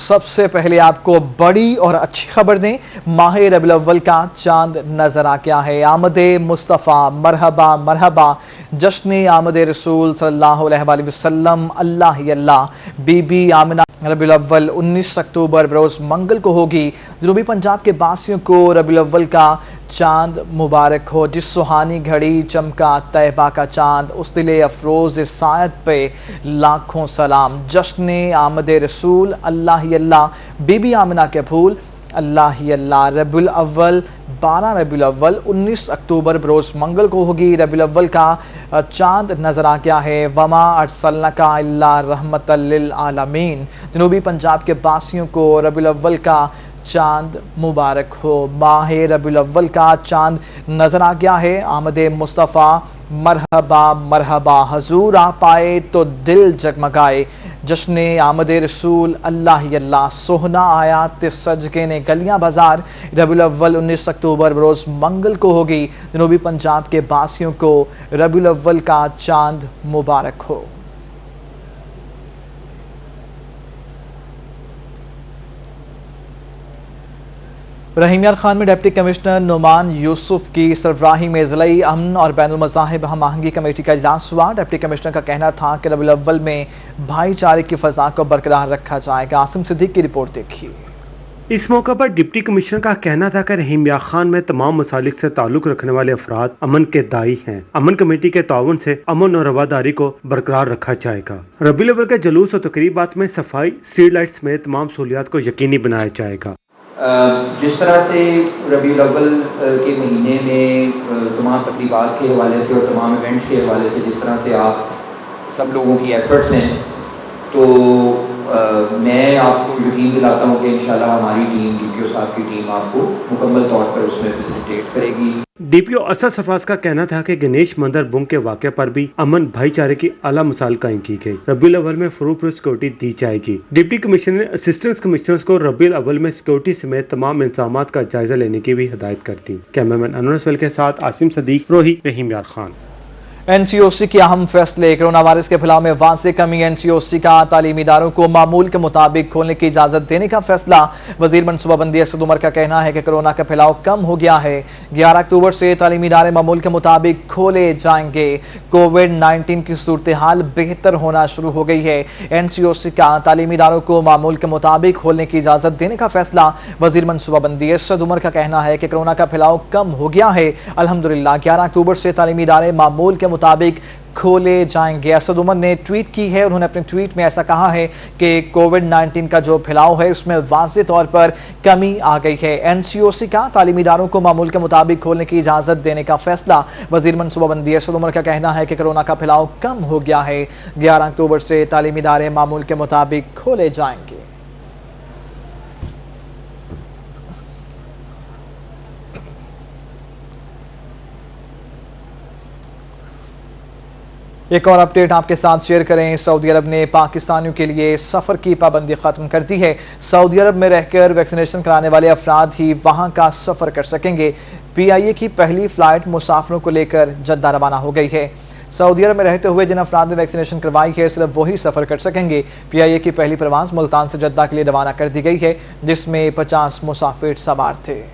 सबसे पहले आपको बड़ी और अच्छी खबर दें, माह रबीउल अव्वल का चांद नजर आ गया है। आमदे मुस्तफ़ा मरहबा मरहबा, जश्न आमद रसूल सल्लल्लाहु अलैहि वसल्लम अल्लाह ही अल्लाह। बीबी आमिना रबीउल अव्वल 19 अक्टूबर बरोज मंगल को होगी। जनूबी पंजाब के बासियों को रबीउल अव्वल का चांद मुबारक हो। जिस सुहानी घड़ी चमका तैयबा का चांद, उस दिले अफरोज सायद पे लाखों सलाम। जश्न आमद रसूल अल्लाह ही अल्लाह। बीबी आमिना के फूल अल्लाह ही अल्लाह। रबीउल अव्वल 12 रबीउल अव्वल 19 अक्टूबर बरोज मंगल को होगी। रबीउल अव्वल का चांद नजर आ गया है। वमा अरसलनाका इल्ला रहमतल लिल आलमीन। जनूबी पंजाब के बासियों को रबीउल अव्वल का चांद मुबारक हो। माह रबीउल अव्वल का चांद नजर आ गया है। आमदे मुस्तफ़ा मरहबा मरहबा, हजूर आ पाए तो दिल जगमगाए। जश्न आमद रसूल अल्लाह ही अल्लाह। सोहना आया ते सजके ने गलियां बाजार। रबीउल अव्वल 19 अक्टूबर बरोज मंगल को होगी। जनूबी पंजाब के बासियों को रबीउल अव्वल का चांद मुबारक हो। रहीम यार खान में डिप्टी कमिश्नर नुमान यूसुफ की सरबराही में ज़िलाई अमन और बैनुल मज़ाहिब हम आहंगी कमेटी का इजलास हुआ। डिप्टी कमिश्नर का कहना था कि रबीउल अव्वल में भाईचारे की फ़ज़ा को बरकरार रखा जाएगा। आसिम सिद्दीक की रिपोर्ट देखिए। इस मौका पर डिप्टी कमिश्नर का कहना था कि रहीम यार खान में तमाम मसालिक से ताल्लुक रखने वाले अफराद अमन के दाई हैं। अमन कमेटी के ताउन से अमन और रवादारी को बरकरार रखा जाएगा। रबीउल अव्वल के जुलूस और तकरीबात में सफाई, स्ट्रीट लाइट्स में तमाम सहूलियात को यकीनी बनाया जाएगा। जिस तरह से रबीउल अव्वल के महीने में तमाम तकरीबात के हवाले से और तमाम इवेंट्स के हवाले से जिस तरह से आप सब लोगों की एफर्ट्स हैं, तो मैं आपको यकीन दिलाता हूँ कि इंशाल्लाह हमारी टीम, डीपीओ साहब की टीम आपको मुकम्मल तौर पर उसमें फैसिलिटेट करेगी। डीपीओ असद सफाज का कहना था कि गणेश मंदिर बुंग के वाक़े पर भी अमन भाईचारे की आला मिसाल कायम की गई। रबीउल अव्वल में फुरूफ सिक्योरिटी दी जाएगी। डिप्टी कमिश्नर ने असिस्टेंट कमिश्नर्स को रबीउल अव्वल में सिक्योरिटी समेत तमाम इंतजामात का जायजा लेने की भी हिदायत कर दी। कैमरामैन अनवर के साथ आसिम सदीक, रोही, रहीम यार खान। एनसीओसी के अहम फैसले। कोरोना वायरस के फैलाव में वाज़ेह कमी। एनसीओसी का तालीमी इदारों को मामूल के मुताबिक खोलने की इजाजत देने का फैसला। वजीर मनसूबाबंदी असद उमर का कहना है कि कोरोना का फैलाव कम हो गया है। 11 अक्टूबर से तालीमी इदारे मामूल के मुताबिक खोले जाएंगे। कोविड-19 की सूरत हाल बेहतर होना शुरू हो गई है। एनसीओसी का तालीमी इदारों को मामूल के मुताबिक खोलने की इजाजत देने का फैसला। वजीर मनसूबाबंदी असद उमर का कहना है कि कोरोना का फैलाव कम हो गया है। अल्हम्दुलिल्लाह 11 अक्टूबर से तालीमी इदारे मामूल के मुताबिक खोले जाएंगे। असद उमर ने ट्वीट की है। उन्होंने अपने ट्वीट में ऐसा कहा है कि कोविड-19 का जो फैलाव है उसमें वाज़ेह तौर पर कमी आ गई है। एनसीओसी का तालीमी इदारों को मामूल के मुताबिक खोलने की इजाजत देने का फैसला। वजीर मनसूबाबंदी असद उमर का कहना है कि कोरोना का फैलाव कम हो गया है। 11 अक्टूबर से तालीमी इदारे मामूल के मुताबिक खोले जाएंगे। एक और अपडेट आपके साथ शेयर करें। सऊदी अरब ने पाकिस्तानियों के लिए सफर की पाबंदी खत्म कर दी है। सऊदी अरब में रहकर वैक्सीनेशन कराने वाले अफराद ही वहां का सफर कर सकेंगे। पीआईए की पहली फ्लाइट मुसाफिरों को लेकर जद्दा रवाना हो गई है। सऊदी अरब में रहते हुए जिन अफराद ने वैक्सीनेशन करवाई है सिर्फ वही सफर कर सकेंगे। पीआईए की पहली परवाज मुल्तान से जद्दा के लिए रवाना कर दी गई है, जिसमें 50 मुसाफिर सवार थे।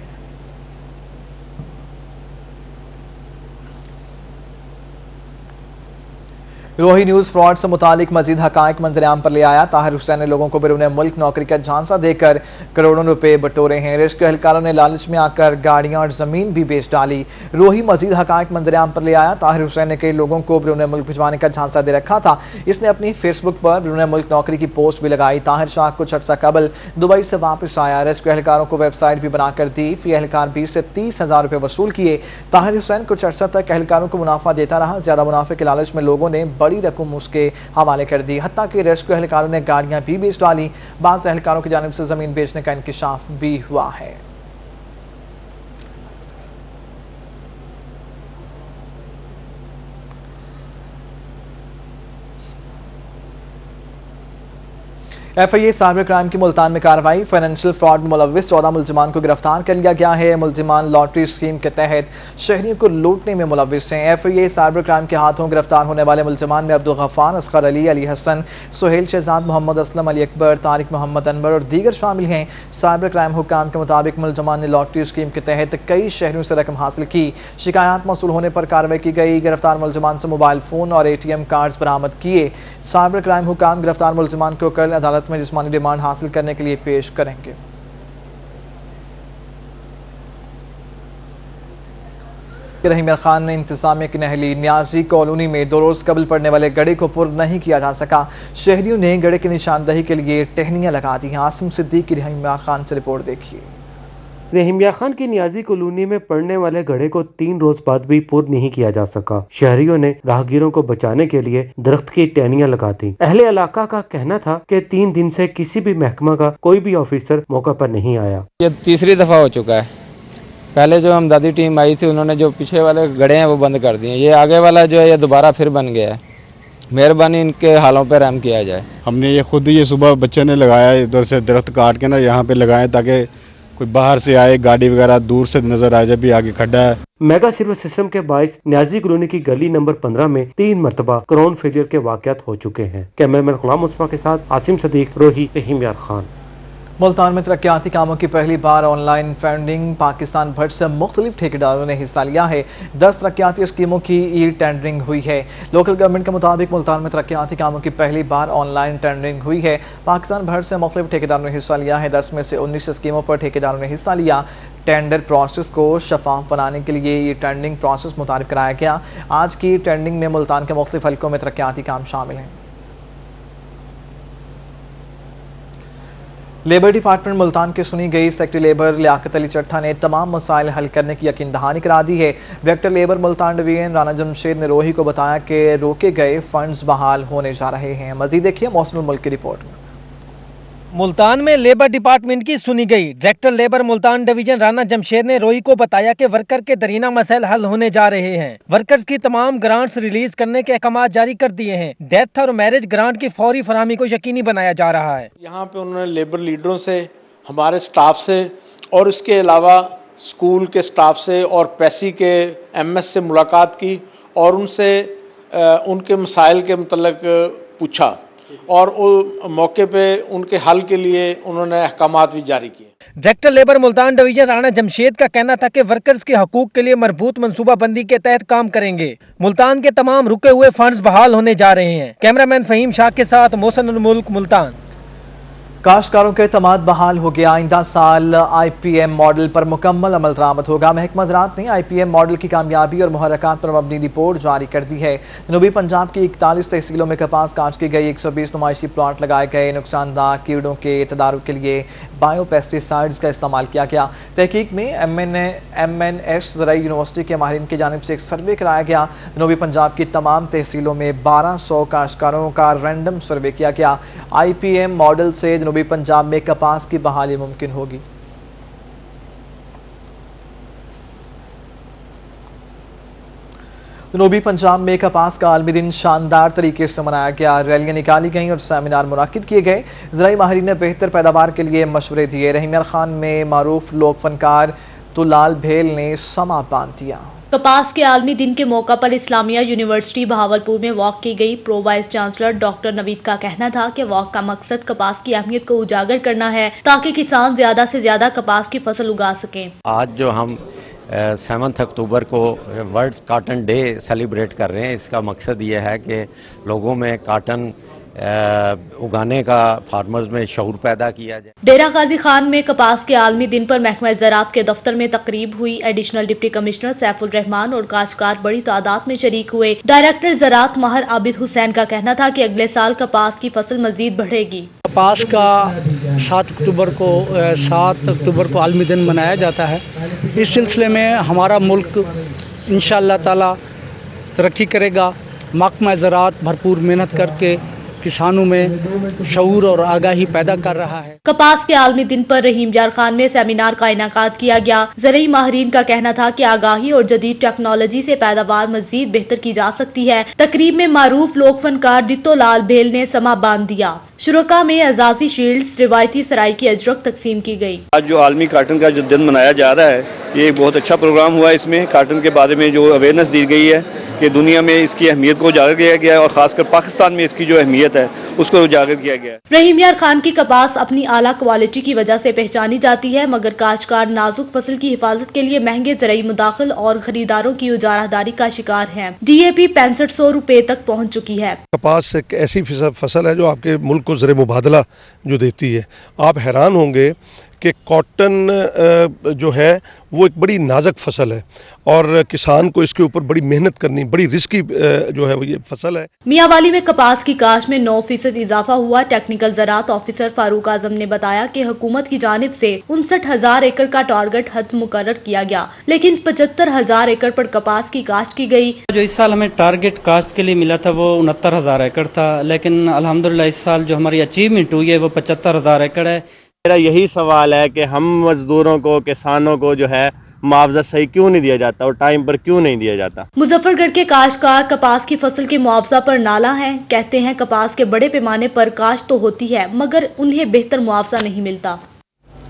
रोही न्यूज फ्रॉड से मुतालिक मजीद हकायक मंजरेआम पर ले आया। ताहिर हुसैन ने लोगों को बैरून मुल्क नौकरी का झांसा देकर करोड़ों रुपए बटोरे हैं। रेस्क्यू एहलकारों ने लालच में आकर गाड़ियां और जमीन भी बेच डाली। रोही मजीद हकायक मंजरेआम पर ले आया। ताहिर हुसैन ने कई लोगों को बैरून मुल्क भिजवाने का झांसा दे रखा था। इसने अपनी फेसबुक पर बैरून मुल्क नौकरी की पोस्ट भी लगाई। ताहिर शाह कुछ अर्सा कबल दुबई से वापस आया। रेस्क्यू एहलकारों को वेबसाइट भी बनाकर दी। फी एहलकार 20 से 30 हजार रुपए वसूल किए। ताहिर हुसैन कुछ अर्सा तक एहलकारों को मुनाफा देता रहा। ज्यादा मुनाफे के लालच में लोगों ने बड़ी रकम उसके हवाले कर दी। हत्ता कि रेस्क्यू एहलकारों ने गाड़ियां भी बेच डाली। बाज़ एहलकारों की जानिब से जमीन बेचने का इंकिशाफ भी हुआ है। FIA سائبر کرائم کی ملتان میں کارروائی، فائنینشیل فراڈ میں ملوث 14 ملزمان کو گرفتار کر لیا گیا ہے۔ ملزمان لاٹری اسکیم کے تحت شہریوں کو لوٹنے میں ملوث ہیں۔ FIA سائبر کرائم کے ہاتھوں گرفتار ہونے والے ملزمان میں عبدالغفار، اصغر علی، علی حسن، سہیل شہزاد، محمد اسلم، علی اکبر، طارق محمد انور اور دیگر شامل ہیں۔ سائبر کرائم حکام کے مطابق ملزمان نے لاٹری اسکیم کے تحت کئی شہریوں سے رقم حاصل کی۔ شکایات موصول ہونے پر کارروائی کی گئی۔ گرفتار ملزمان سے موبائل فون اور ATM کارڈز برآمد کیے۔ سائبر کرائم حکام گرفتار ملزمان کو کل عدالت میں جسمانی ریمانڈ حاصل کرنے کے لیے پیش کریں گے۔ رحیم یار خان نے انتظامیہ کی نہلی، نیازی کالونی میں 2 روز قبل پڑنے والے گڑھے کو پر نہیں کیا جا سکا۔ شہریوں نے گڑھے کی نشاندہی کے لیے ٹہنیاں لگا دی ہیں۔ عاصم صدیق کی رحیم یار خان سے رپورٹ دیکھیے۔ رحیم یار خان کی نیازی کالونی میں پڑنے والے گڑھے کو 3 روز بعد بھی پر نہیں کیا جا سکا۔ شہریوں نے راہگیروں کو بچانے کے لیے درخت کی ٹہنیاں لگا دی۔ اہل علاقہ کا کہنا تھا کہ 3 دن سے کسی بھی محکمہ کا کوئی بھی آفیسر موقع پر نہیں آیا۔ یہ تیسری دفعہ ہو چکا ہے۔ پہلے جو امدادی ٹیم آئی تھی انہوں نے جو پیچھے والے گڑھے ہیں وہ بند کر دیے، یہ آگے والا جو ہے یہ دوبارہ پھر بن گیا ہے۔ مہربانی ان کے حالوں پہ رحم کیا جائے۔ ہم نے یہ خود یہ صبح بچے نے لگایا، ادھر سے درخت کاٹ کے نا یہاں پہ لگائے تاکہ کوئی باہر سے آئے گاڑی وغیرہ دور سے نظر آ جائے بھی آگے کھڈا ہے۔ میگا سیور سسٹم کے باعث نیازی کالونی کی گلی نمبر 15 میں 3 مرتبہ کرون فیلئر کے واقعات ہو چکے ہیں۔ کیمرامین غلام مصطفیٰ کے ساتھ عاصم صدیق، روہی، رحیم یار خان۔ ملتان میں ترقیاتی کاموں کی پہلی بار آن لائن فنڈنگ، پاکستان بھر سے مختلف ٹھیکیداروں نے حصہ لیا ہے۔ 10 ترقیاتی اسکیموں کی ای ٹینڈرنگ ہوئی ہے۔ لوکل گورنمنٹ کے مطابق ملتان میں ترقیاتی کاموں کی پہلی بار آن لائن ٹینڈرنگ ہوئی ہے۔ پاکستان بھر سے مختلف ٹھیکیداروں نے حصہ لیا ہے۔ 10 میں سے 19 اسکیموں پر ٹھیکیداروں نے حصہ لیا۔ ٹینڈر پروسیس کو شفاف بنانے کے لیے یہ ٹینڈرنگ پروسیس متعارف کرایا گیا۔ آج کی ٹینڈرنگ میں ملتان کے مختلف حلقوں میں ترقیاتی کام شامل ہیں۔ لیبر ڈپارٹمنٹ ملتان کی سنی گئی سیکرٹری لیبر لیاقت علی چٹھا نے تمام مسائل حل کرنے کی یقین دہانی کرا دی ہے۔ Director labour Multan division Rana Jamshed نے روہی کو بتایا کہ روکے گئے فنڈز بحال ہونے جا رہے ہیں۔ مزید دیکھیے موسم الملک کی رپورٹ میں۔ ملتان میں لیبر ڈپارٹمنٹ کی سنی گئی۔ Director labour Multan division Rana Jamshed نے روئی کو بتایا کہ ورکر کے درینہ مسائل حل ہونے جا رہے ہیں۔ ورکرز کی تمام گرانٹس ریلیز کرنے کے احکامات جاری کر دیے ہیں۔ ڈیتھ اور میرج گرانٹ کی فوری فراہمی کو یقینی بنایا جا رہا ہے۔ یہاں پہ انہوں نے لیبر لیڈروں سے، ہمارے سٹاف سے اور اس کے علاوہ اسکول کے سٹاف سے اور پیسی کے MS سے ملاقات کی اور ان سے ان کے مسائل کے متعلق پوچھا اور موقع پہ ان کے حل کے لیے انہوں نے احکامات بھی جاری کیے۔ Director labour Multan division Rana Jamshed کا کہنا تھا کہ ورکرز کے حقوق کے لیے مربوط منصوبہ بندی کے تحت کام کریں گے۔ ملتان کے تمام رکے ہوئے فنڈز بحال ہونے جا رہے ہیں۔ کیمرامین فہیم شاہ کے ساتھ محسن الملک، ملتان۔ کاشتکاروں کا اعتماد بحال ہو گیا۔ آئندہ سال IPM ماڈل پر مکمل عمل درآمد ہوگا۔ محکمہ زراعت نے IPM ماڈل کی کامیابی اور محرکات پر مبنی رپورٹ جاری کر دی ہے۔ جنوبی پنجاب کی 41 تحصیلوں میں کپاس کاشت کی گئی۔ 120 نمائشی پلاٹ لگائے گئے۔ نقصان دہ کیڑوں کے تدارک کے لیے بائیو پیسٹی سائیڈز کا استعمال کیا گیا۔ تحقیق میں MNS زرعی یونیورسٹی کے ماہرین کی جانب سے ایک سروے کرایا گیا۔ جنوبی پنجاب کی تمام تحصیلوں میں 1200 کاشتکاروں کا رینڈم سروے کیا گیا۔ IPM ماڈل سے جنوبی پنجاب میں کپاس کی بحالی ممکن ہوگی۔ جنوبی پنجاب میں کپاس کا عالمی دن شاندار طریقے سے منایا گیا۔ ریلیاں نکالی گئیں اور سیمینار منعقد کیے گئے۔ زرعی ماہرین نے بہتر پیداوار کے لیے مشورے دیے۔ رحیم یار خان میں معروف لوک فنکار تلال بھیل نے سما باندھ دیا۔ کپاس کے عالمی دن کے موقع پر اسلامیہ یونیورسٹی بہاولپور میں واک کی گئی۔ پرو وائس چانسلر ڈاکٹر نوید کا کہنا تھا کہ واک کا مقصد کپاس کی اہمیت کو اجاگر کرنا ہے تاکہ کسان زیادہ سے زیادہ کپاس کی فصل اگا سکیں۔ آج جو ہم 7 اکتوبر کو ورلڈ کاٹن ڈے سیلیبریٹ کر رہے ہیں، اس کا مقصد یہ ہے کہ لوگوں میں کاٹن اگانے کا فارمرز میں شعور پیدا کیا جائے۔ ڈیرہ غازی خان میں کپاس کے عالمی دن پر محکمہ زراعت کے دفتر میں تقریب ہوئی۔ ایڈیشنل ڈپٹی کمشنر سیف الرحمان اور کاشتکار بڑی تعداد میں شریک ہوئے۔ ڈائریکٹر زراعت ماہر عابد حسین کا کہنا تھا کہ اگلے سال کپاس کی فصل مزید بڑھے گی۔ کپاس کا 7 اکتوبر کو عالمی دن منایا جاتا ہے۔ اس سلسلے میں ہمارا ملک انشاءاللہ تعالی ترقی کرے گا۔ محکمہ زراعت بھرپور محنت کر کے किसानों में शऊर और आगाही पैदा कर रहा है। कपास के आलमी दिन पर रहीम यार खान में सेमिनार का इनेकाद किया गया। ज़रई माहिरीन का कहना था कि आगाही और जदीद टेक्नोलॉजी से पैदावार मजीद बेहतर की जा सकती है। तकरीब में मारूफ लोक फनकार दित्तो लाल भेल ने समा बांध दिया। शुरका में एजाजी शील्ड्स, रिवायती सराय की अजरक तकसीम की गई। आज जो आलमी कार्टन का जो दिन मनाया जा रहा है, ये एक बहुत अच्छा प्रोग्राम हुआ है। इसमें कार्टन के बारे में जो अवेयरनेस दी गई है कि दुनिया में इसकी अहमियत को उजागर किया गया है और खासकर पाकिस्तान में इसकी जो अहमियत है उसको उजागर किया गया है। रहीम यार खान की कपास अपनी आला क्वालिटी की वजह से पहचानी जाती है, मगर काश्तकार नाजुक फसल की हिफाजत के लिए महंगे ज़राई मुदाखिल और खरीदारों की उजारादारी का शिकार है। DAP 6500 रुपए तक पहुँच चुकी है। कपास एक ऐसी फसल है जो आपके मुल्क को ज़र मुबादला जो देती है। आप हैरान होंगे कि कॉटन जो है वो एक बड़ी नाजुक फसल है और किसान को इसके ऊपर बड़ी मेहनत करनी, बड़ी रिस्की जो है वो ये फसल है। मियांवाली में कपास की काश्त में 9% इजाफा हुआ। टेक्निकल ज़राअत ऑफिसर फारूक आजम ने बताया कि हुकूमत की जानिब से 59,000 एकड़ का टारगेट हद मुकर्रर किया गया, लेकिन 75,000 एकड़ पर कपास की काश्त की गई। जो इस साल हमें टारगेट काश्त के लिए मिला था वो 69,000 एकड़ था, लेकिन अल्हम्दुलिल्लाह इस साल जो हमारी अचीवमेंट हुई है वो 75,000 एकड़ है। मेरा यही सवाल है कि हम मजदूरों को, किसानों को जो है मुआवजा सही क्यों नहीं दिया जाता और टाइम पर क्यों नहीं दिया जाता। मुजफ्फरगढ़ के काश्तकार कपास की फसल के मुआवजा पर नाला हैं। कहते हैं कपास के बड़े पैमाने पर काश्त तो होती है मगर उन्हें बेहतर मुआवजा नहीं मिलता।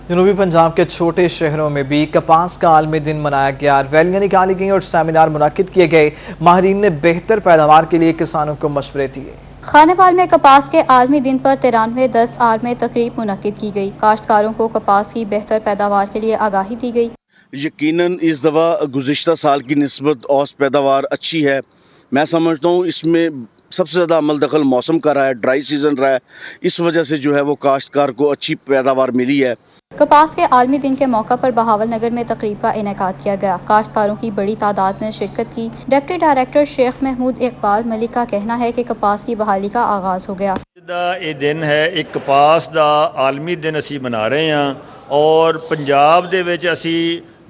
जनूबी पंजाब के छोटे शहरों में भी कपास का आलमी दिन मनाया गया। रैलियां निकाली गई और सेमिनार मुनक्किद किए गए। माहिरीन ने बेहतर पैदावार के लिए किसानों को मशवरे दिए। खानेवाल में कपास के आलमी दिन पर 93-10 आर में तकरीब मुनक्किद की गई। काश्तकारों को कपास की बेहतर पैदावार के लिए आगाही दी गई। यकीनन इस दफ़ा गुज़िश्ता साल की निस्बत औसत पैदावार अच्छी है। मैं समझता हूँ इसमें सबसे ज़्यादा अमल दखल मौसम का रहा है, ड्राई सीजन रहा है, इस वजह से जो है वो काश्तकार को अच्छी पैदावार मिली है। कपास के आलमी दिन के मौका पर बहावल नगर में तकरीब का इनेकाद किया गया। काश्तकारों की बड़ी तादाद ने शिरकत की। डिप्टी डायरेक्टर शेख महमूद इकबाल मलिक का कहना है कि कपास की बहाली का आगाज हो गया। ये दिन है एक कपास का आलमी दिन असी मना रहे हैं और पंजाब दे विच असी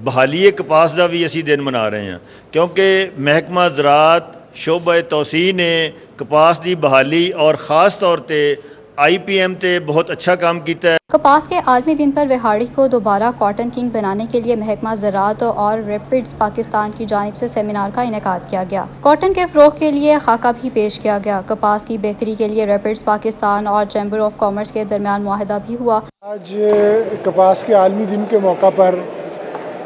बहाली कपास का भी असी दिन मना रहे हैं, क्योंकि महकमा ज़राअत शोबा तौसी ने कपास की बहाली और ख़ास तौर पर IPM ते बहुत अच्छा काम किया है। कपास के आलमी दिन पर विहाड़ी को दोबारा कॉटन किंग बनाने के लिए महकमा ज़राअत और रैपिड्स पाकिस्तान की जानिब से सेमिनार का इनेकाद किया गया। कॉटन के फ़रोग़ के लिए खाका भी पेश किया गया। कपास की बेहतरी के लिए रैपिड्स पाकिस्तान और चैम्बर ऑफ कॉमर्स के दरमियान मुआहदा भी हुआ। आज कपास के आलमी दिन के मौका पर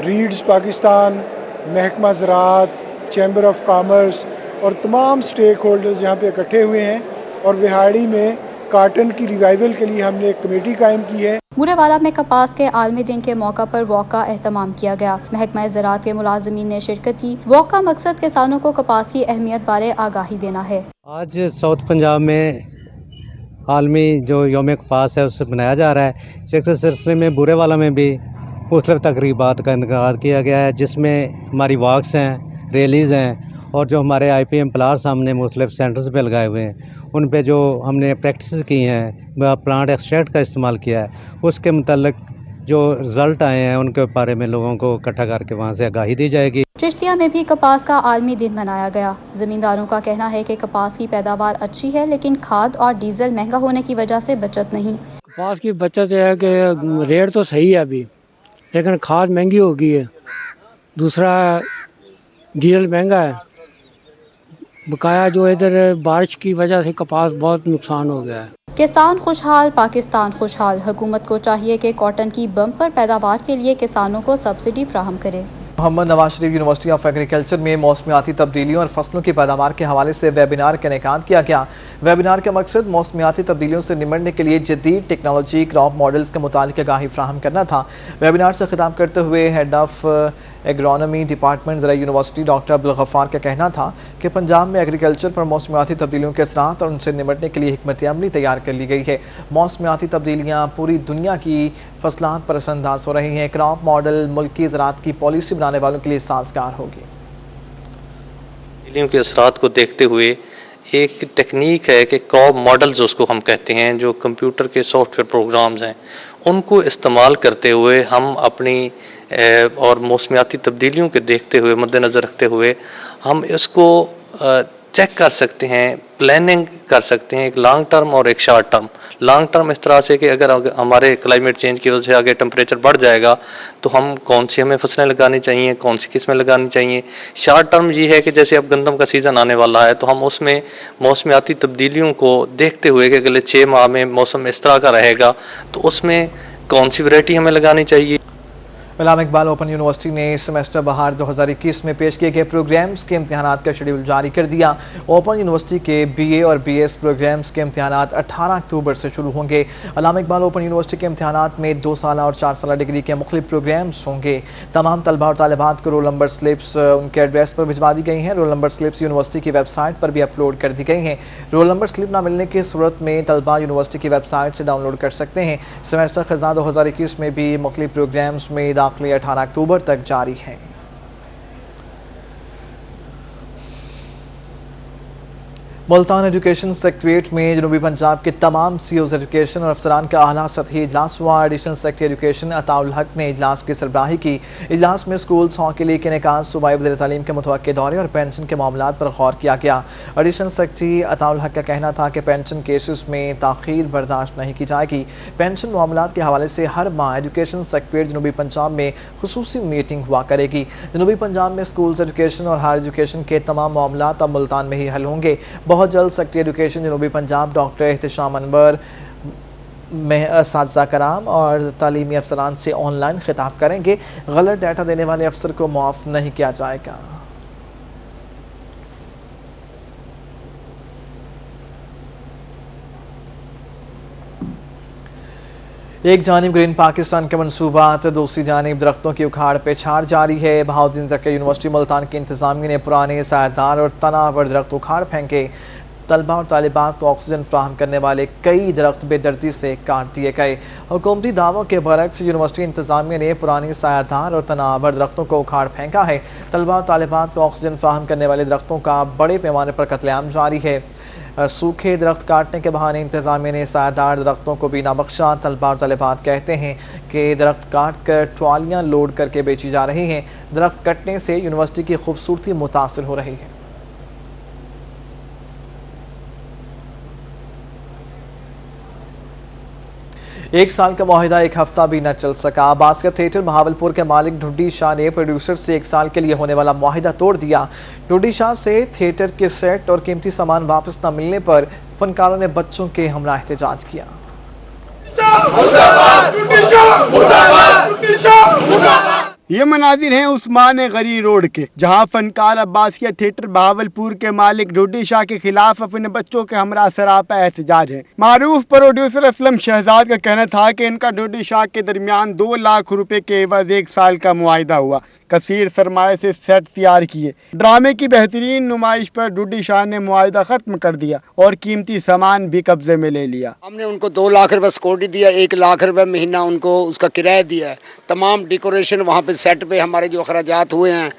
रीड्स पाकिस्तान, महकमा ज़राअत, चैम्बर ऑफ कॉमर्स और तमाम स्टेक होल्डर्स यहाँ पे इकट्ठे हुए हैं और विहाड़ी में कॉटन की रिवाइवल के लिए हमने एक कमेटी कायम की है। बुरेवाला में कपास के आलमी दिन के मौका पर वॉक का एहतमाम किया गया। महकमा ज़राअत के मुलाजिमीन ने शिरकत की। वॉक का मकसद किसानों को कपास की अहमियत बारे आगाही देना है। आज साउथ पंजाब में आलमी जो यौम कपास है उससे मनाया जा रहा है। इस सिलसिले में बुरेवाला में भी मुख्तलिफ तकरीबात का इनेकाद किया गया है, जिसमें हमारी वॉक्स हैं, रैलीज़ हैं और जो हमारे IPM प्लाट्स हमने मुख्तलिफ सेंटर्स पे लगाए हुए हैं उन पे जो हमने प्रैक्टिस की हैं, प्लांट एक्सट्रैक्ट का इस्तेमाल किया है, उसके मुतालिक जो रिज़ल्ट आए हैं उनके बारे में लोगों को इकट्ठा करके वहाँ से आगाही दी जाएगी। चिश्तिया में भी कपास का आलमी दिन मनाया गया। ज़मींदारों का कहना है कि कपास की पैदावार अच्छी है, लेकिन खाद और डीजल महंगा होने की वजह से बचत नहीं। कपास की बचत है कि रेट तो सही है अभी, लेकिन खाद महंगी हो गई है। दूसरा डीजल महंगा है। बकाया जो इधर बारिश की वजह से कपास बहुत नुकसान हो गया है। किसान खुशहाल, पाकिस्तान खुशहाल। हुकूमत को चाहिए कि कॉटन की बम्पर पैदावार के लिए किसानों को सब्सिडी फराहम करे। Mohammad Nawaz Sharif university of agriculture में मौसमियाती तब्दीलियों और फसलों की पैदावार के हवाले से वेबिनार का इनेकाद किया गया। वेबिनार का मकसद मौसमियाती तब्दीलियों से निपटने के लिए जदीद टेक्नोलॉजी, क्रॉप मॉडल्स के मुतालिक आगाही फराहम करना था। वेबिनार से खिताब करते हुए हेड ऑफ एग्रोनॉमी डिपार्टमेंट ज़राई यूनिवर्सिटी डॉक्टर अब्दुल गफ्फार का कहना था कि पंजाब में एग्रीकल्चर पर मौसमियाती तब्दीलियों के असरात और उनसे निपटने के लिए हिकमत अमली तैयार कर ली गई है। मौसमियाती तब्दीलियाँ पूरी दुनिया की फसलात पर असरअंदाज हो रही हैं। क्रॉप मॉडल मुल्क की ज़राअत की पॉलिसी बनाने वालों के लिए साजगार होगी। तब्दीलियों के असरात को देखते हुए एक टेक्निक है कि क्रॉप मॉडल्स उसको हम कहते हैं, जो कंप्यूटर के सॉफ्टवेयर प्रोग्राम्स हैं, उनको इस्तेमाल करते हुए हम अपनी और मौसमियाती तब्दीलियों के देखते हुए मद्देनज़र रखते हुए हम इसको चेक कर सकते हैं, प्लानिंग कर सकते हैं, एक लॉन्ग टर्म और एक शॉर्ट टर्म। लॉन्ग टर्म इस तरह से कि अगर हमारे क्लाइमेट चेंज की वजह से आगे टेम्परेचर बढ़ जाएगा तो हम कौन सी हमें फसलें लगानी चाहिए, कौन सी किस्में लगानी चाहिए। शॉर्ट टर्म ये है कि जैसे अब गंदम का सीज़न आने वाला है तो हम उसमें मौसमियाती तब्दीलियों को देखते हुए कि अगले 6 माह में मौसम इस तरह का रहेगा तो उसमें कौन सी वैरायटी हमें लगानी चाहिए। इलामा इकबाल ओपन यूनिवर्सिटी ने सेमेस्टर बहार 2021 में पेश किए गए प्रोग्राम्स के इम्तिहानात का शेड्यूल जारी कर दिया। ओपन यूनिवर्सिटी के BA और BS प्रोग्राम्स के इम्तिहानात 18 अक्टूबर से शुरू होंगे। इलामा इकबाल ओपन यूनिवर्सिटी के इम्तिहानात में 2 साल और 4 साल डिग्री के मुख्तलिफ प्रोग्राम्स होंगे। तमाम तलबा और तालिबात को रोल नंबर स्लिप्स उनके एड्रेस पर भिजवा दी गई हैं। रोल नंबर स्लिप्स यूनिवर्सिटी की वेबसाइट पर भी अपलोड कर दी गई हैं। रोल नंबर स्लिप न मिलने की सूरत में तलबा यूनिवर्सिटी की वेबसाइट से डाउनलोड कर सकते हैं। सेमेस्टर खज़ां 2021 में भी मुख्तलिफ प्रोग्राम्स में दाखिले 18 अक्टूबर तक जारी हैं। मुल्तान एजुकेशन सेक्रेटरीट में जनूबी पंजाब के तमाम CEOs एजुकेशन और अफसरान का आला सतही इजलास हुआ। एडिशनल सेक्रेटरी एजुकेशन अताउल हक ने इजलास की सरबराही की। इजलास में स्कूल्स हॉकी के निकाह, सूबाई वज़ीर तालीम के मुतवक्के दौरे और पेंशन के मामलात पर गौर किया गया। एडिशनल सेक्रेटरी अताउल हक का कहना था कि पेंशन केसेस में ताख़ीर बर्दाश्त नहीं की जाएगी। पेंशन मामलात के हवाले से हर माह एजुकेशन सेक्रेटरीट जनूबी पंजाब में खुसूसी मीटिंग हुआ करेगी। जनूबी पंजाब में स्कूल्स एजुकेशन और हायर एजुकेशन के तमाम मामलात अब मुल्तान में ही हल होंगे। बहुत जल्द सेक्रेटरी एजुकेशन जनूबी पंजाब डॉक्टर एहतशाम अनवर असातिज़ा कराम और तालीमी अफसरान से ऑनलाइन खिताब करेंगे। गलत डाटा देने वाले अफसर को माफ नहीं किया जाएगा। एक जानिब ग्रीन पाकिस्तान के मंसूबात, दूसरी जानिब दरख्तों की उखाड़ पे छाड़ जारी है। बहाउद्दीन ज़कीर यूनिवर्सिटी मुल्तान की इंतजामिया ने पुराने सायेदार और तनावर दरख्त उखाड़ फेंके। तलबा और तालिबात को ऑक्सीजन फ्राहम करने वाले कई दरख्त बेदर्दी से काट दिए गए। हुकूमती दावों के बरक्स यूनिवर्सिटी इंतजामिया ने पुरानी सायादार और तनावर दरख्तों को उखाड़ फेंका है। तलबा और तालिबात को ऑक्सीजन फ्राहम करने वाले दरख्तों का बड़े पैमाने पर कत्लेआम जारी है। सूखे दरख्त काटने के बहाने इंतजामिया ने सायादार दरख्तों को भी ना बख्शा। तलबा और तालिबात कहते हैं कि दरख्त काट कर ट्रॉलियां लोड करके बेची जा रही हैं। दरख्त कटने से यूनिवर्सिटी की खूबसूरती मुतासिर हो रही है। एक साल का मुआहिदा एक हफ्ता भी न चल सका। बास्केट थिएटर बहावलपुर के मालिक ढुड्डी शाह ने प्रोड्यूसर से 1 साल के लिए होने वाला मुआहिदा तोड़ दिया। ढुड्डी शाह से थिएटर के सेट और कीमती सामान वापस न मिलने पर फनकारों ने बच्चों के हमरा एहतजाज किया। ये मनाजिर हैं उस्मान गरी रोड के, जहां फनकार अब्बासिया थिएटर बहावलपुर के मालिक ढुड्डी शाह के खिलाफ अपने बच्चों के हमरा सरापा एहतजाज है। मारूफ प्रोड्यूसर असलम शहजाद का कहना था कि इनका ढुड्डी शाह के दरमियान 2 लाख रुपए के एवज 1 साल का मुआहिदा हुआ। कसीर सरमाए से सेट तैयार किए। ड्रामे की बेहतरीन नुमाइश पर ढुड्डी शाह ने मुआहिदा खत्म कर दिया और कीमती सामान भी कब्जे में ले लिया। हमने उनको 2 लाख रुपए सिक्योरिटी दिया, 1 लाख रुपए महीना उनको उसका किराया दिया है। तमाम डेकोरेशन वहाँ पे सेट पे हमारे जो अखराजात हुए हैं,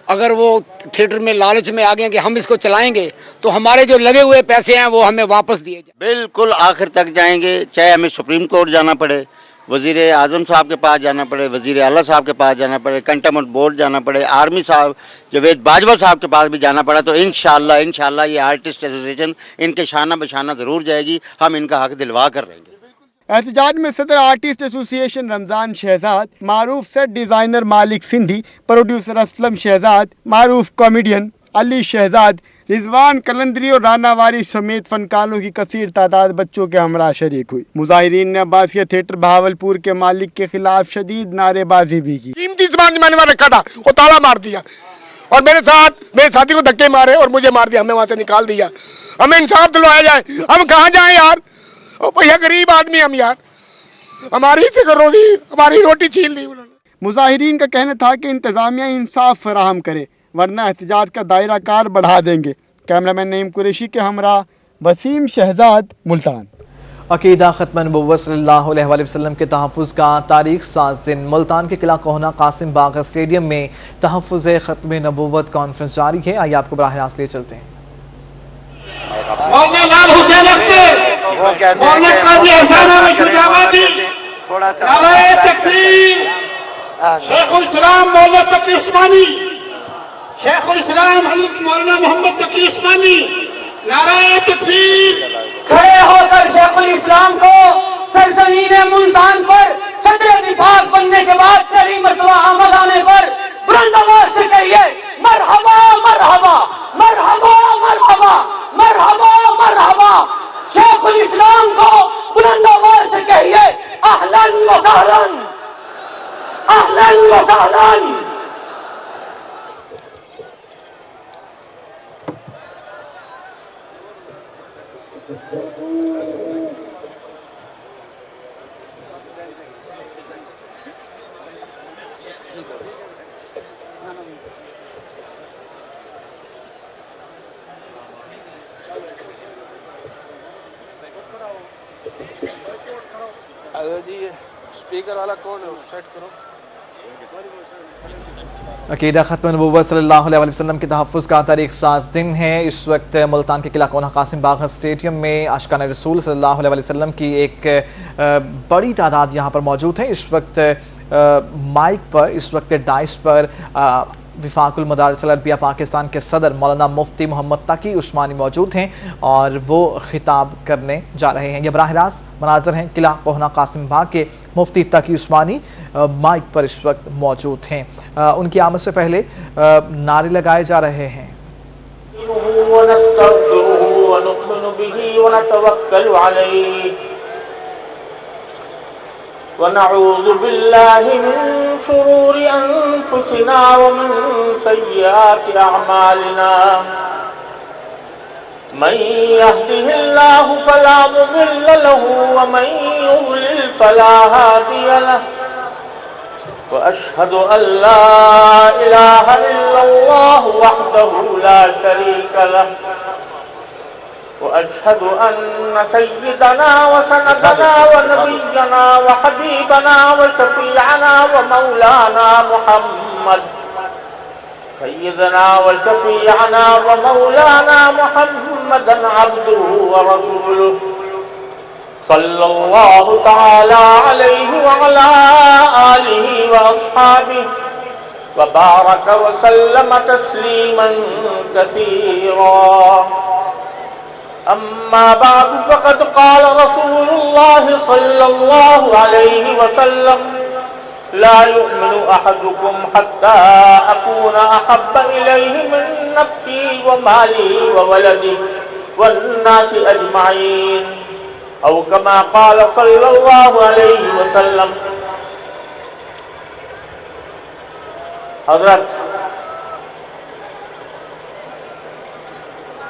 अगर वो थिएटर में लालच में आ गए कि हम इसको चलाएंगे तो हमारे जो लगे हुए पैसे हैं वो हमें वापस दिए जाए। बिल्कुल आखिर तक जाएंगे, चाहे हमें सुप्रीम कोर्ट जाना पड़े, वजीर आजम साहब के पास जाना पड़े, वजीर आला साहब के पास जाना पड़े, कंटेनमेंट बोर्ड जाना पड़े, आर्मी साहब जवेद बाजवा साहब के पास भी जाना पड़ा, तो इंशाल्लाह ये आर्टिस्ट एसोसिएशन इनके शाना बशाना जरूर जाएगी। हम इनका हक दिलवा कर रहेंगे। एहतजाज में सदर आर्टिस्ट एसोसिएशन रमजान शहजाद, मारूफ सेट डिजाइनर मालिक सिंधी, प्रोड्यूसर असलम शहजाद, मारूफ कॉमेडियन अली शहजाद, रिजवान कलंदरी और राना वारिस समेत फनकारों की कसीर तादाद बच्चों के हमरा शरीक हुई। मुजाहिरीन ने अब्बासिया थिएटर बहावलपुर के मालिक के खिलाफ शदीद नारेबाजी भी की। कीमती सामान मैंने वहां रखा था, वो ताला मार दिया और मेरे साथी को धक्के मारे और मुझे मार दिया, हमें वहां से निकाल दिया। हमें इंसाफ दिलवाया जाए। हम कहाँ जाए यार, भैया गरीब आदमी हम यार, हमारी हमारी रोटी छीन ली उन्होंने। मुजाहिरीन का कहना था कि इंतजामिया इंसाफ फराहम करे वरना एहतजाज का दायरा कार बढ़ा देंगे। कैमरामैन नईम कुरैशी के हमरा वसीम शहजाद, मुल्तान। अकीदा खत्म नबुव्वत सल्लल्लाहु अलैहि वसल्लम के तहफ़्फ़ुज़ का तारीख साज दिन मुल्तान के किला कोहना कासिम बाग स्टेडियम में तहफ़्फ़ुज़ खत्म नबुव्वत कॉन्फ्रेंस जारी है। आइए आपको बराह रास्त ले चलते हैं। शेख उल इस्लाम हजरत मौलाना मोहम्मद तकी उस्मानी नाराए तकबीर। खड़े होकर शेख उल इस्लाम को सरजमीन मुल्तान पर सदर विफाक बनने के बाद पहली मरतबा आमद आने पर बुलंद आवाज से कहिए मरहबा मरहबा मरहबा मरहबा मरहबा मरहबा। शेख उल इस्लाम को बुलंद आवाज से कहिए अहलन व सहलन अहलन व सहलन। जी स्पीकर वाला कौन है सेट करो। अकीदा खत्म नबूवत सल्लल्लाहु अलैहि वसल्लम के तहफ़्फ़ुज़ का तारीख साज दिन है। इस वक्त मुल्तान के किला कोना कासिम बाग स्टेडियम में आशिकान रसूल सल्लल्लाहु अलैहि वसल्लम की एक बड़ी तादाद यहाँ पर मौजूद है। इस वक्त माइक पर, इस वक्त डाइस पर विफाकुल मदारिस अल अरबिया पाकिस्तान के सदर मौलाना मुफ्ती मोहम्मद तकी उस्मानी मौजूद हैं और वो खिताब करने जा रहे हैं। ये बराह रास्त मनाजर हैं किला कोहना कासिम बाग के। मुफ्ती तकी उस्मानी माइक पर इस वक्त मौजूद हैं। उनकी आमद से पहले नारे लगाए जा रहे हैं। वनऊज़ु बिल्लाहि मिन शुरूरि अनफुसिना व मिन सय्यिआति अअमालिना मन यहदिहिल्लाहु फला मुदिल्ल लहु व मन युद्लिल फला हादिय लहु व अशहदु अल्ला इलाहा इल्लल्लाहु वहदहु ला शरीका लहु وأشهد أن سيدنا وسندنا ونبينا وحبيبنا وشفيعنا ومولانا محمد سيدنا وشفيعنا ومولانا محمدا عبده ورسوله صلى الله تعالى عليه وعلى آله وأصحابه وبارك وسلم تسليما كثيرا أما بعد فقد قال رسول الله صلى الله عليه وسلم لا يؤمن أحدكم حتى أكون أحب إليه من نفسي ومالي وولدي والناس أجمعين أو كما قال صلى الله عليه وسلم. حضرت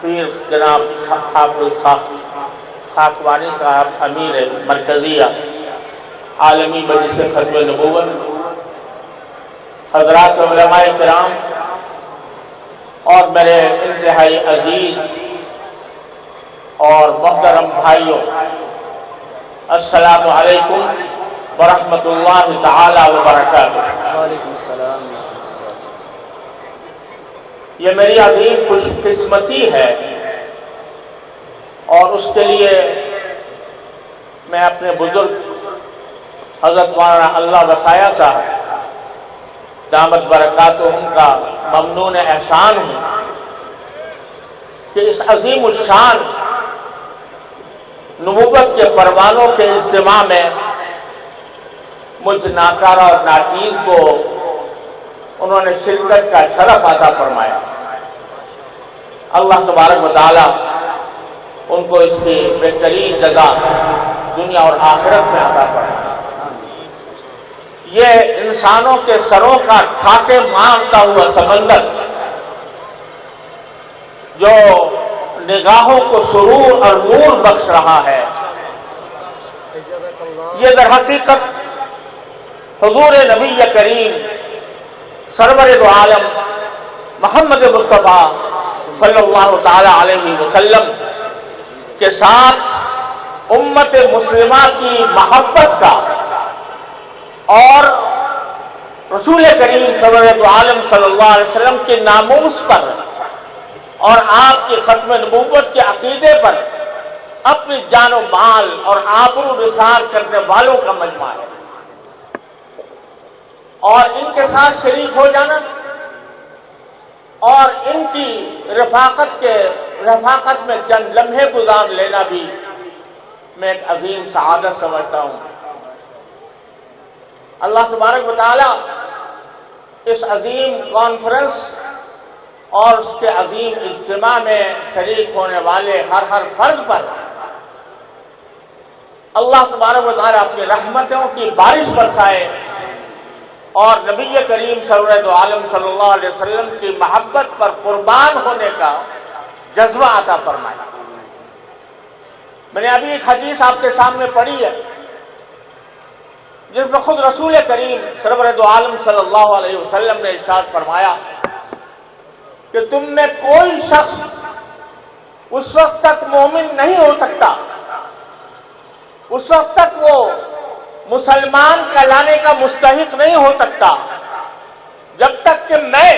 پیر جناب حافظ خاکوانی صاحب امیر مرکزیہ عالمی مجلس ختم نبوت، حضرات علماء کرام اور میرے انتہائی عزیز اور محترم بھائیوں، السلام علیکم ورحمۃ اللہ تعالی وبرکاتہ۔ وعلیکم السلام۔ یہ میری عظیم خوش قسمتی ہے اور اس کے لیے میں اپنے بزرگ حضرت مولانا اللہ وسایہ صاحب دامت برکاتہم کا ممنون احسان ہوں کہ اس عظیم الشان نبوت کے پروانوں کے اجتماع میں مجھ ناکارہ اور ناچیز کو انہوں نے شرکت کا شرف عطا فرمایا۔ اللہ تبارک و تعالی ان کو اس کی بہترین جزا دنیا اور آخرت میں عطا فرمائے۔ یہ انسانوں کے سروں کا ٹھاکے مارتا ہوا سمندر جو نگاہوں کو سرور اور نور بخش رہا ہے، یہ در حقیقت حضور نبی کریم سرور دو عالم محمد مصطفیٰ صلی اللہ تعالی علیہ وسلم کے ساتھ امت مسلمہ کی محبت کا اور رسول کریم سرور دو عالم صلی اللہ علیہ وسلم کے ناموس پر اور آپ کی ختم نبوت کے عقیدے پر اپنی جان و مال اور آبرو نثار کرنے والوں کا مجمع ہے، اور ان کے ساتھ شریک ہو جانا اور ان کی رفاقت میں چند لمحے گزار لینا بھی میں ایک عظیم سعادت سمجھتا ہوں۔ اللہ تبارک و تعالی اس عظیم کانفرنس اور اس کے عظیم اجتماع میں شریک ہونے والے ہر فرد پر اللہ تبارک و تعالی اپنی رحمتوں کی بارش برسائے اور نبی کریم سرور دو عالم صلی اللہ علیہ وسلم کی محبت پر قربان ہونے کا جذبہ عطا فرمائے۔ میں نے ابھی ایک حدیث آپ کے سامنے پڑھی ہے جس میں خود رسول کریم سرور دو عالم صلی اللہ علیہ وسلم نے ارشاد فرمایا کہ تم میں کوئی شخص اس وقت تک مومن نہیں ہو سکتا، اس وقت تک وہ مسلمان کہلانے کا مستحق نہیں ہو سکتا جب تک کہ میں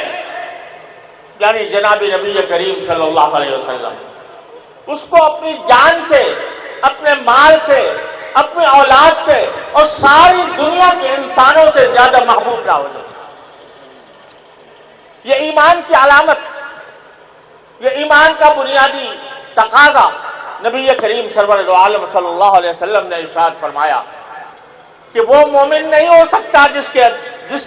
یعنی جناب نبی کریم صلی اللہ علیہ وسلم اس کو اپنی جان سے، اپنے مال سے، اپنی اولاد سے اور ساری دنیا کے انسانوں سے زیادہ محبوب نہ ہو جائے۔ یہ ایمان کی علامت، یہ ایمان کا بنیادی تقاضا نبی کریم سرور دو عالم صلی اللہ علیہ وسلم نے ارشاد فرمایا کہ وہ مومن نہیں ہو سکتا جس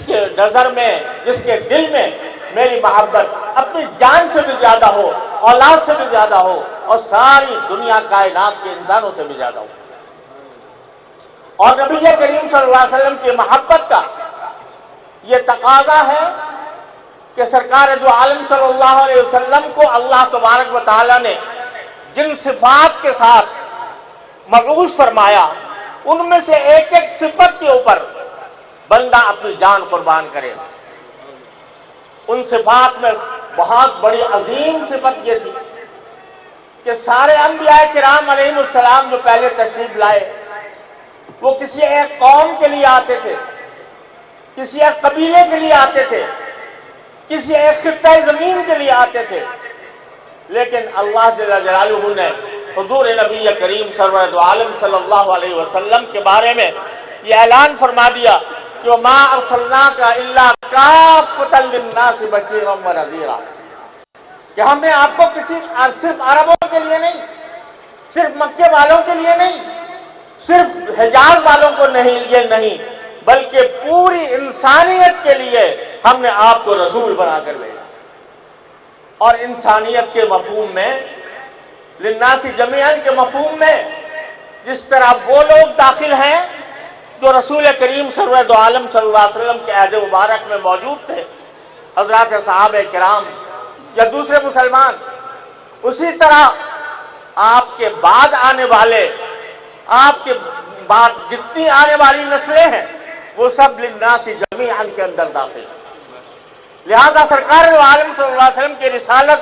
کے نظر میں، جس کے دل میں میری محبت اپنی جان سے بھی زیادہ ہو، اولاد سے بھی زیادہ ہو اور ساری دنیا کائنات کے انسانوں سے بھی زیادہ ہو۔ اور نبی کریم صلی اللہ علیہ وسلم کی محبت کا یہ تقاضا ہے کہ سرکار دو عالم صلی اللہ علیہ وسلم کو اللہ تبارک و تعالی نے جن صفات کے ساتھ مبعوث فرمایا ان میں سے ایک ایک صفت کے اوپر بندہ اپنی جان قربان کرے۔ ان صفات میں بہت بڑی عظیم صفت یہ تھی کہ سارے انبیاء کرام علیہ السلام جو پہلے تشریف لائے وہ کسی ایک قوم کے لیے آتے تھے، کسی ایک قبیلے کے لیے آتے تھے، کسی ایک خطہ زمین کے لیے آتے تھے، لیکن اللہ جل جلالہ نے حضور نبی کریم سرور دو عالم صلی اللہ علیہ وسلم کے بارے میں یہ اعلان فرما دیا کہ وَمَا أَرْسَلْنَاكَ إِلَّا كَافَّةً لِلنَّاسِ بَشِيرًا وَنَذِيرًا، کہ ہم نے آپ کو صرف عربوں کے لیے نہیں، صرف مکے والوں کے لیے نہیں، صرف حجاز والوں کو نہیں بلکہ پوری انسانیت کے لیے ہم نے آپ کو رسول بنا کر بھیجا۔ اور انسانیت کے مفہوم میں، للناس جمیعاً کے مفہوم میں جس طرح وہ لوگ داخل ہیں جو رسول کریم سرور دو عالم صلی اللہ علیہ وسلم کے عہد مبارک میں موجود تھے، حضرات صحابہ کرام یا دوسرے مسلمان، اسی طرح آپ کے بعد آنے والے، آپ کے بعد جتنی آنے والی نسلیں ہیں وہ سب للناس جمیعاً کے اندر داخل ہیں۔ لہذا سرکار دو عالم صلی اللہ علیہ وسلم کی رسالت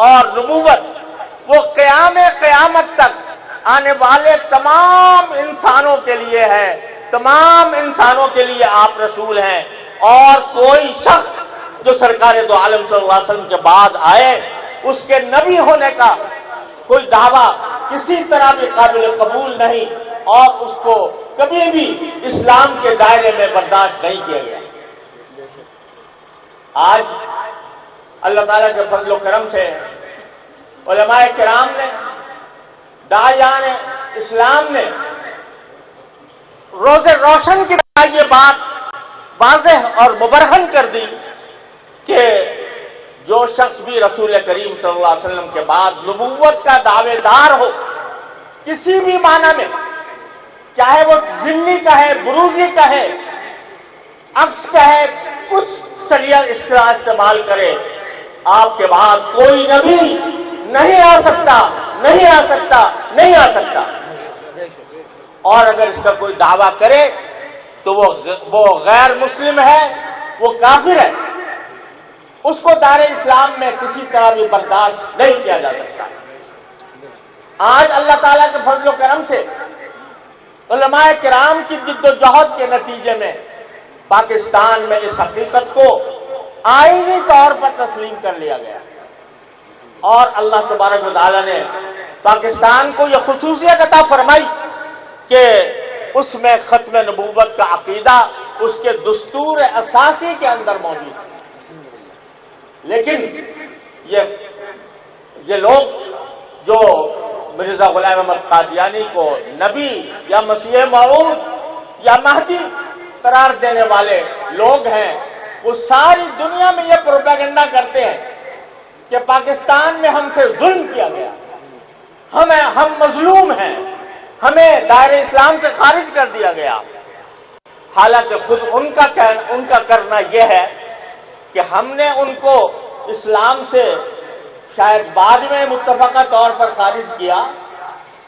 اور نبوت وہ قیامت تک آنے والے تمام انسانوں کے لیے ہے، تمام انسانوں کے لیے آپ رسول ہیں، اور کوئی شخص جو سرکار دو عالم صلی اللہ علیہ وسلم کے بعد آئے اس کے نبی ہونے کا کوئی دعویٰ کسی طرح بھی قابل قبول نہیں اور اس کو کبھی بھی اسلام کے دائرے میں برداشت نہیں کیا گیا۔ آج اللہ تعالیٰ کے فضل و کرم سے علماء کرام نے، داعیان اسلام نے روز روشن کی طرح یہ بات واضح اور مبرہن کر دی کہ جو شخص بھی رسول کریم صلی اللہ علیہ وسلم کے بعد نبوت کا دعوے دار ہو کسی بھی معنی میں، چاہے وہ ذلی کا ہے، بروزی کا ہے، عکس کا ہے، کچھ صلیہ اصطلاح استعمال کرے، آپ کے بعد کوئی نبی نہیں آ سکتا، نہیں آ سکتا، نہیں آ سکتا۔ اور اگر اس کا کوئی دعویٰ کرے تو وہ غیر مسلم ہے، وہ کافر ہے، اس کو دار اسلام میں کسی طرح بھی برداشت نہیں کیا جا سکتا۔ آج اللہ تعالیٰ کے فضل و کرم سے علماء کرام کی جد و جہد کے نتیجے میں پاکستان میں اس حقیقت کو آئینی طور پر تسلیم کر لیا گیا، اور اللہ تبارک و تعالیٰ نے پاکستان کو یہ خصوصیت عطا فرمائی کہ اس میں ختم نبوت کا عقیدہ اس کے دستور اساسی کے اندر موجود ہے۔ लेकिन ये लोग जो मिर्जा गुलाम अहमद कादियानी को नबी या मसीह मऊद या महदी करार देने वाले लोग हैं, वो सारी दुनिया में ये प्रोपेगेंडा करते हैं कि पाकिस्तान में हमसे जुल्म किया गया, हम मजलूम हैं, हमें दायरे इस्लाम से खारिज कर दिया गया। हालांकि खुद उनका करना यह है कि हमने उनको इस्लाम से शायद बाद में मुत्तफका तौर पर खारिज किया,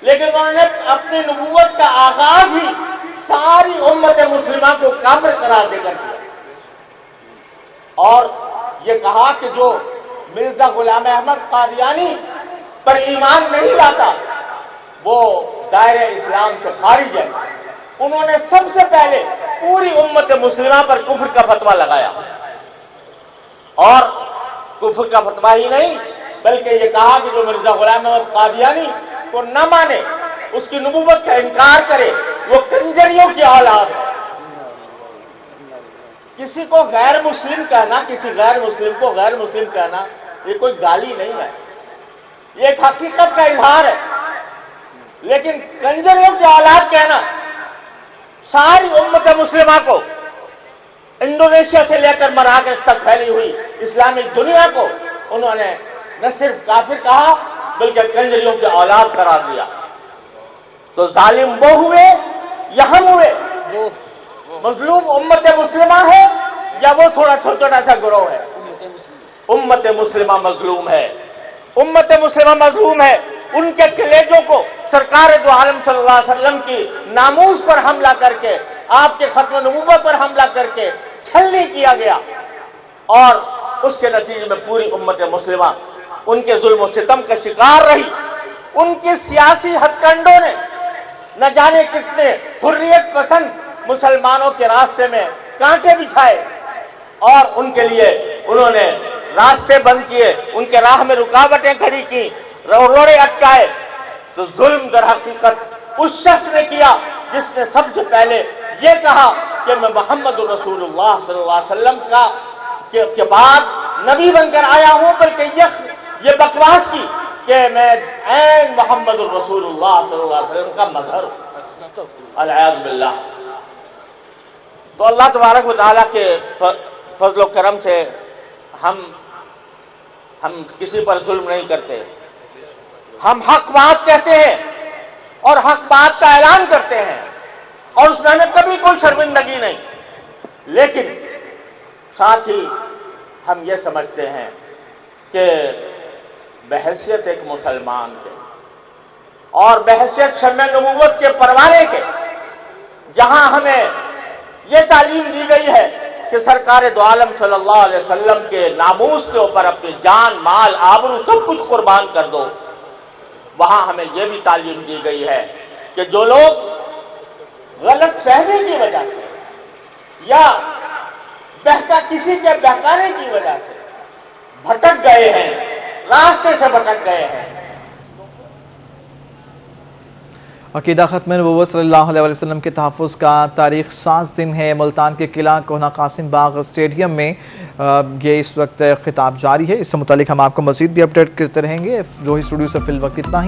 लेकिन उन्होंने अपनी नबूवत का आगाज ही सारी उम्मत मुस्लिमा को काफिर करार देकर किया और ये कहा कि जो मिर्जा गुलाम अहमद कादियानी पर ईमान नहीं लाता वो दायरे इस्लाम से खारिज है। उन्होंने सबसे पहले पूरी उम्मत मुस्लिमा पर कुफ्र का फतवा लगाया और कुफ्र का फतवा ही नहीं बल्कि ये कहा कि जो मिर्जा गुलाम अहमद कादियानी को न माने, उसकी नबूवत का इनकार करे, वो कंजरियों की औलाद है। किसी को गैर मुस्लिम कहना, किसी गैर मुस्लिम को गैर मुस्लिम कहना ये कोई गाली नहीं है, ये एक हकीकत का इजहार है। लेकिन कंजरियों की औलाद कहना सारी उम्मत मुस्लिमा को, इंडोनेशिया से लेकर मराकश तक फैली हुई इस्लामिक दुनिया को उन्होंने न सिर्फ काफिर कहा बल्कि कंजरियों की औलाद करार दिया। तो जालिम वो हुए या हम हुए? मजलूम उम्मत मुस्लिमा है या वो थोड़ा छोटा सा गिरोह है? उम्मत मुस्लिमा मजलूम है, उम्मत मुस्लिमा मजलूम है। उनके कलेजों को सरकार दो आलम सल्लल्लाहु अलैहि वसल्लम की नामूस पर हमला करके, आपके खत्म नबूवत पर हमला करके छलनी किया गया और उसके नतीजे में पूरी उम्मत मुस्लिमा उनके जुल्म और सितम का शिकार रही। उनके सियासी हथकंडों ने न जाने कितने हुर्रियत पसंद मुसलमानों के रास्ते में कांटे बिछाए और उनके लिए उन्होंने रास्ते बंद किए, उनके राह में रुकावटें खड़ी की, रोड़े अटकाए। तो जुल्म दर हकीकत उस शख्स ने किया जिसने सबसे पहले ये कहा कि मैं मोहम्मद रसूलुल्लाह सल्लल्लाहु अलैहि वसल्लम के बाद नबी बनकर आया हूं, बल्कि ये बकवास की कि मैं ऐन मोहम्मद रसूलुल्लाह सल्लल्लाहु अलैहि वसल्लम का मजहर हूं। अल-याज़ बिल्लाह। तो अल्लाह तबारक व तआला के फजल व करम से हम किसी पर जुल्म नहीं करते, हम हक बात कहते हैं और हक बात का ऐलान करते हैं और उसमें हमें कभी कोई शर्मिंदगी नहीं। लेकिन साथ ही हम ये समझते हैं कि बहैसियत एक मुसलमान के और बहैसियत शम्मे नबूवत के परवाने के, जहां हमें ये तालीम दी गई है कि सरकार दो आलम सल्लल्लाहु अलैहि वसल्लम के नामूस के ऊपर अपनी जान, माल, आबरू सब कुछ कुर्बान कर दो, वहां हमें यह भी तालीम दी गई है कि जो लोग गलत फहमी की वजह से या किसी के बहकाने की वजह से भटक गए हैं, रास्ते से भटक गए हैं। अकीदा खत्म नबूवत सल्लल्लाहु अलैहि वसल्लम के तहफ़्फ़ुज़ का तारीख साज दिन है। मुल्तान के किला कोहना कासिम बाग स्टेडियम में ये इस वक्त खिताब जारी है। इससे मुतालिक हम आपको मज़ीद भी अपडेट करते रहेंगे। रोही स्टूडियो से फिल वक्त इतना ही।